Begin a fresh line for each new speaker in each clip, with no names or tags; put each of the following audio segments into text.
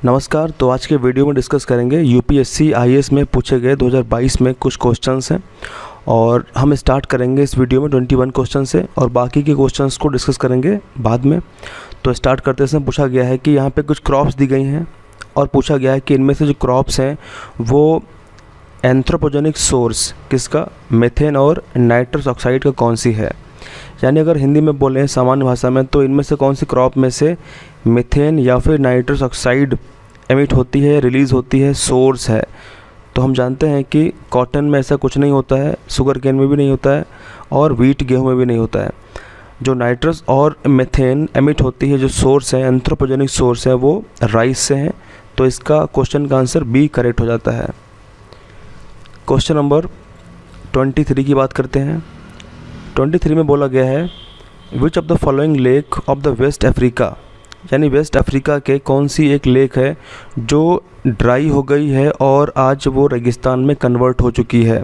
नमस्कार। तो आज के वीडियो में डिस्कस करेंगे यूपीएससी आईएएस में पूछे गए 2022 में कुछ क्वेश्चंस हैं और हम स्टार्ट करेंगे इस वीडियो में 21 क्वेश्चन से और बाकी के क्वेश्चंस को डिस्कस करेंगे बाद में। तो स्टार्ट करते समय पूछा गया है कि यहाँ पे कुछ क्रॉप्स दी गई हैं और पूछा गया है कि इनमें से जो क्रॉप्स हैं वो एंथ्रोपोजेनिक सोर्स किसका, मीथेन और नाइट्रस ऑक्साइड का कौन सी है। यानी अगर हिंदी में बोलें सामान्य भाषा में तो इनमें से कौन सी क्रॉप में से मीथेन या फिर नाइट्रस ऑक्साइड एमिट होती है, रिलीज़ होती है, सोर्स है। तो हम जानते हैं कि कॉटन में ऐसा कुछ नहीं होता है, शुगर केन में भी नहीं होता है और व्हीट गेहूं में भी नहीं होता है। जो नाइट्रस और मीथेन एमिट होती है, जो सोर्स है एंथ्रोपोजेनिक सोर्स है, वो राइस से हैं। तो इसका क्वेश्चन का आंसर बी करेक्ट हो जाता है। क्वेश्चन नंबर 23 की बात करते हैं। 23 में बोला गया है which of the following lake of the West Africa, यानी वेस्ट अफ्रीका के कौन सी एक लेक है जो ड्राई हो गई है और आज वो रेगिस्तान में कन्वर्ट हो चुकी है।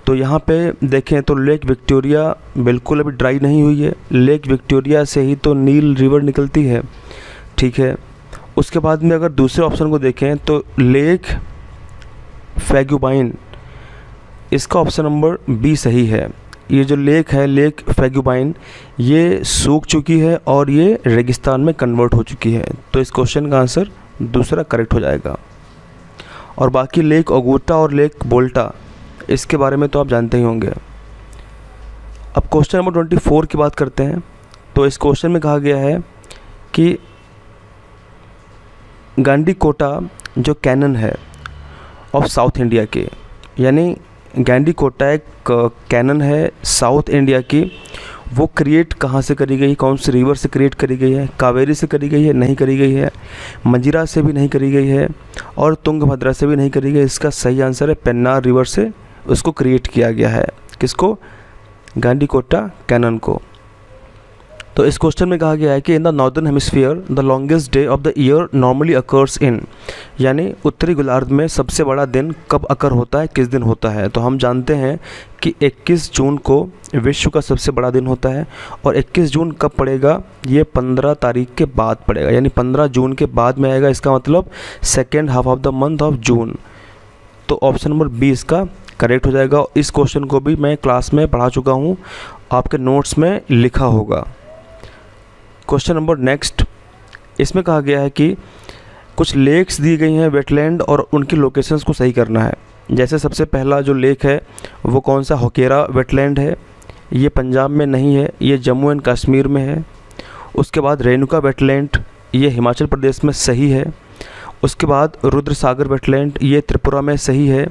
तो यहाँ पे देखें तो लेक विक्टोरिया बिल्कुल अभी ड्राई नहीं हुई है। लेक विक्टोरिया से ही तो नील रिवर निकलती है, ठीक है। उसके बाद में अगर दूसरे ऑप्शन को देखें तो लेक फैगुबाइन, इसका ऑप्शन नंबर बी सही है। ये जो लेक है, लेक फैगुबाइन, ये सूख चुकी है और ये रेगिस्तान में कन्वर्ट हो चुकी है। तो इस क्वेश्चन का आंसर दूसरा करेक्ट हो जाएगा। और बाकी लेक ओगुटा और लेक बोल्टा, इसके बारे में तो आप जानते ही होंगे। अब क्वेश्चन नंबर 24 की बात करते हैं। तो इस क्वेश्चन में कहा गया है कि गांडीकोटा जो कैनन है ऑफ साउथ इंडिया के, यानी गांडीकोटा एक कैनन है साउथ इंडिया की, वो क्रिएट कहाँ से करी गई, कौन से रिवर से क्रिएट करी गई है। कावेरी से करी गई है, नहीं करी गई है। मंजीरा से भी नहीं करी गई है और तुंगभद्रा से भी नहीं करी गई। इसका सही आंसर है पेन्नार रिवर से उसको क्रिएट किया गया है। किसको? गांडीकोटा कैनन को। तो इस क्वेश्चन में कहा गया है कि in the northern hemisphere the longest day of the year normally occurs in, यानी उत्तरी गोलार्ध में सबसे बड़ा दिन कब अकर होता है, किस दिन होता है। तो हम जानते हैं कि 21 जून को विश्व का सबसे बड़ा दिन होता है और 21 जून कब पड़ेगा, ये 15 तारीख के बाद पड़ेगा, यानी 15 जून के बाद में आएगा। इसका मतलब second half of the month of June. तो ऑप्शन नंबर बी इसका करेक्ट हो जाएगा। इस क्वेश्चन को भी मैं क्लास में पढ़ा चुका हूँ, आपके नोट्स में लिखा होगा। क्वेश्चन नंबर नेक्स्ट, इसमें कहा गया है कि कुछ लेक्स दी गई हैं वेटलैंड और उनकी लोकेशंस को सही करना है। जैसे सबसे पहला जो लेक है वो कौन सा, होकेरा वेटलैंड है, ये पंजाब में नहीं है, ये जम्मू एंड कश्मीर में है। उसके बाद रेणुका वेटलैंड, ये हिमाचल प्रदेश में सही है। उसके बाद रुद्र सागर वेटलैंड, ये त्रिपुरा में सही है।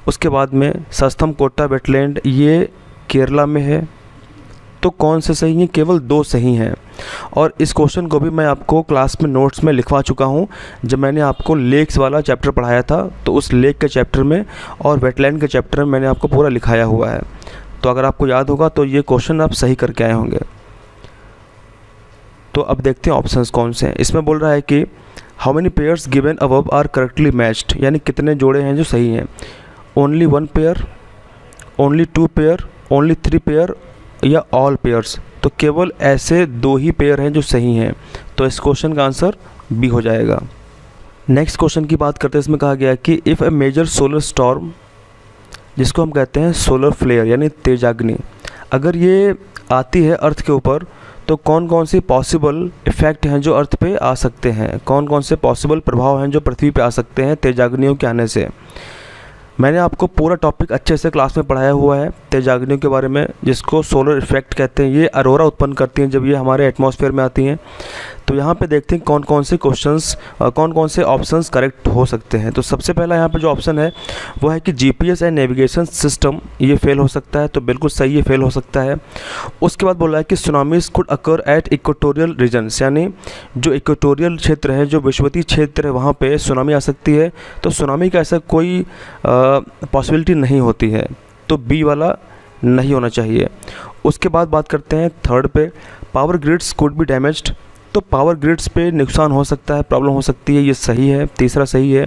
उसके बाद में सस्थम कोटा वेटलैंड, ये केरला में है। तो कौन से सही हैं? केवल 2 सही हैं। और इस क्वेश्चन को भी मैं आपको क्लास में नोट्स में लिखवा चुका हूं। जब मैंने आपको लेक्स वाला चैप्टर पढ़ाया था तो उस लेक के चैप्टर में और वेटलैंड के चैप्टर में मैंने आपको पूरा लिखाया हुआ है। तो अगर आपको याद होगा तो ये क्वेश्चन आप सही करके आए होंगे। तो अब देखते हैं ऑप्शंस कौन से हैं। इसमें बोल रहा है कि how many pairs given above are correctly matched, यानी कितने जोड़े हैं जो सही हैं। Only 1 pair, only 2 pair, only 3 pair या ऑल पेयर्स। तो केवल ऐसे 2 ही पेयर हैं जो सही हैं। तो इस क्वेश्चन का आंसर बी हो जाएगा। नेक्स्ट क्वेश्चन की बात करते हैं। इसमें कहा गया है कि if a major solar storm, जिसको हम कहते हैं सोलर फ्लेयर यानी तेजाग्नि, अगर ये आती है अर्थ के ऊपर तो कौन कौन सी पॉसिबल इफ़ेक्ट हैं जो अर्थ पे आ सकते हैं, कौन कौन से पॉसिबल प्रभाव हैं जो पृथ्वी पे आ सकते हैं तेजाग्नियों के आने से। मैंने आपको पूरा टॉपिक अच्छे से क्लास में पढ़ाया हुआ है तेजाग्नियों के बारे में, जिसको सोलर इफेक्ट कहते हैं। ये अरोरा उत्पन्न करती हैं जब ये हमारे एटमॉस्फेयर में आती हैं। तो यहाँ पे देखते हैं कौन कौन से क्वेश्चंस, कौन कौन से ऑप्शंस करेक्ट हो सकते हैं। तो सबसे पहला यहाँ पे जो ऑप्शन है वो है कि जीपीएस एंड नेविगेशन सिस्टम, ये फेल हो सकता है। तो बिल्कुल सही, ये फेल हो सकता है। उसके बाद बोला है कि tsunamis could occur at equatorial regions, यानी जो इक्वेटोरियल क्षेत्र है, जो विषुवतीय क्षेत्र है, वहाँ पर सुनामी आ सकती है। तो सुनामी का ऐसा कोई पॉसिबिलिटी नहीं होती है। तो बी वाला नहीं होना चाहिए। उसके बाद बात करते हैं थर्ड पे, power grids could be damaged. तो पावर ग्रिड्स पे नुकसान हो सकता है, प्रॉब्लम हो सकती है, ये सही है, तीसरा सही है।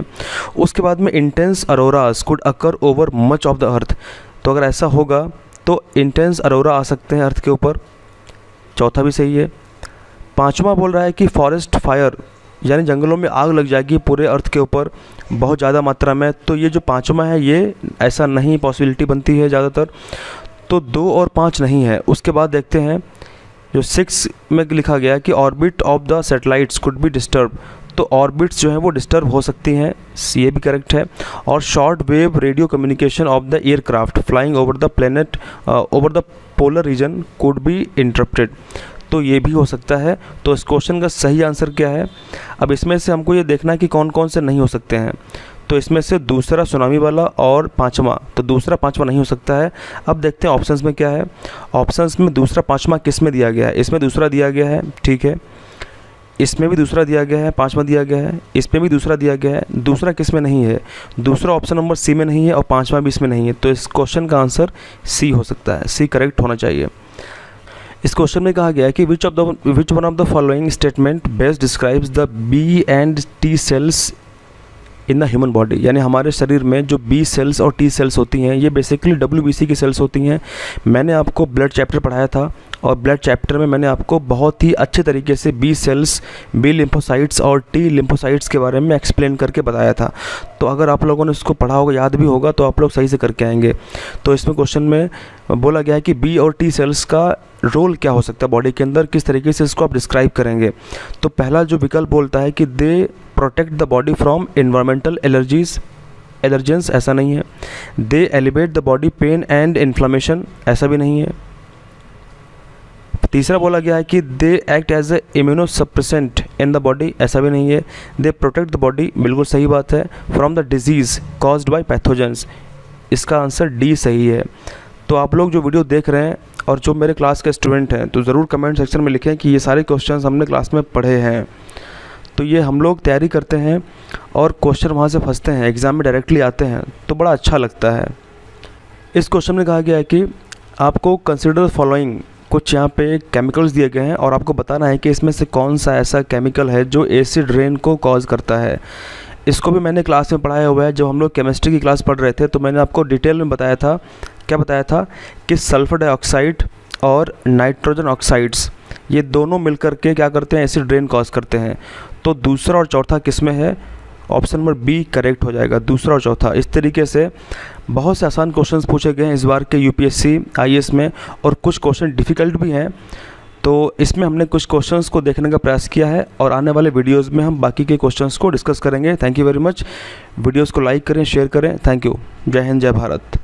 उसके बाद में intense अरोरास could occur over much of the earth. तो अगर ऐसा होगा तो इंटेंस अरोरा आ सकते हैं अर्थ के ऊपर, चौथा भी सही है। पांचवा बोल रहा है कि फॉरेस्ट फायर यानी जंगलों में आग लग जाएगी पूरे अर्थ के ऊपर बहुत ज़्यादा मात्रा में। तो ये जो पाँचवा है ये ऐसा नहीं पॉसिबिलिटी बनती है ज़्यादातर, तो 2 और 5 नहीं है। उसके बाद देखते हैं जो 6 में लिखा गया है कि orbit of the satellites could be disturb, तो ऑर्बिट्स जो हैं वो डिस्टर्ब हो सकती हैं, ये भी करेक्ट है। और short wave radio communication of the aircraft flying over the planet over the polar region could be interrupted, तो ये भी हो सकता है। तो इस क्वेश्चन का सही आंसर क्या है? अब इसमें से हमको ये देखना है कि कौन कौन से नहीं हो सकते हैं। तो इसमें से दूसरा सुनामी वाला और पाँचवा, तो दूसरा पाँचवा नहीं हो सकता है। अब देखते हैं ऑप्शंस में क्या है। ऑप्शंस में दूसरा पाँचवा किस में दिया गया है? इसमें दूसरा दिया गया है, ठीक है। इसमें भी दूसरा दिया गया है, पाँचवा दिया गया है, इसमें भी दूसरा दिया गया है। दूसरा किस में नहीं है? दूसरा ऑप्शन नंबर सी में नहीं है और पाँचवा भी इसमें नहीं है। तो इस क्वेश्चन का आंसर सी हो सकता है, सी करेक्ट होना चाहिए। इस क्वेश्चन में कहा गया है कि which one of the following statement best describes the B and T cells in the human body, यानी हमारे शरीर में जो बी सेल्स और टी सेल्स होती हैं ये बेसिकली WBC की सेल्स होती हैं। मैंने आपको ब्लड चैप्टर पढ़ाया था और ब्लड चैप्टर में मैंने आपको बहुत ही अच्छे तरीके से बी सेल्स, बी लिम्फोसाइट्स और टी लिम्फोसाइट्स के बारे में एक्सप्लेन करके बताया था। तो अगर आप लोगों ने इसको पढ़ा होगा, याद भी होगा, तो आप लोग सही से करके आएंगे। तो इसमें क्वेश्चन में बोला गया है कि बी और टी सेल्स का रोल क्या हो सकता है बॉडी के अंदर, किस तरीके से इसको आप डिस्क्राइब करेंगे। तो पहला जो विकल्प बोलता है कि they protect the body from environmental allergens, ऐसा नहीं है। They elevate the body pain and inflammation, ऐसा भी नहीं है। तीसरा बोला गया है कि they act as a immunosuppressant in the body, ऐसा भी नहीं है। दे प्रोटेक्ट द बॉडी, बिल्कुल सही बात है, from the disease caused by pathogens, इसका आंसर डी सही है। तो आप लोग जो वीडियो देख रहे हैं और जो मेरे क्लास के स्टूडेंट हैं तो ज़रूर कमेंट सेक्शन में लिखें कि ये सारे क्वेश्चंस हमने क्लास में पढ़े हैं। तो ये हम लोग तैयारी करते हैं और क्वेश्चन वहाँ से फंसते हैं, एग्ज़ाम में डायरेक्टली आते हैं तो बड़ा अच्छा लगता है। इस क्वेश्चन में कहा गया है कि आपको कंसिडर द फॉलोइंग, कुछ यहाँ पे केमिकल्स दिए गए हैं और आपको बताना है कि इसमें से कौन सा ऐसा केमिकल है जो एसिड रेन को कॉज करता है। इसको भी मैंने क्लास में पढ़ाया हुआ है, जब हम लोग केमिस्ट्री की क्लास पढ़ रहे थे तो मैंने आपको डिटेल में बताया था। क्या बताया था कि सल्फ़र डाइऑक्साइड और नाइट्रोजन ऑक्साइड्स ये दोनों मिलकर के क्या करते हैं, एसिड रेन कॉज करते हैं। तो दूसरा और चौथा किस में है? ऑप्शन नंबर बी करेक्ट हो जाएगा, दूसरा और चौथा। इस तरीके से बहुत से आसान क्वेश्चंस पूछे गए हैं इस बार के UPSC IAS में और कुछ क्वेश्चन डिफ़िकल्ट भी हैं। तो इसमें हमने कुछ क्वेश्चंस को देखने का प्रयास किया है और आने वाले वीडियोस में हम बाकी के क्वेश्चंस को डिस्कस करेंगे। Thank you very much. Videos को लाइक करें, शेयर करें। Thank you. जय हिंद, जय भारत।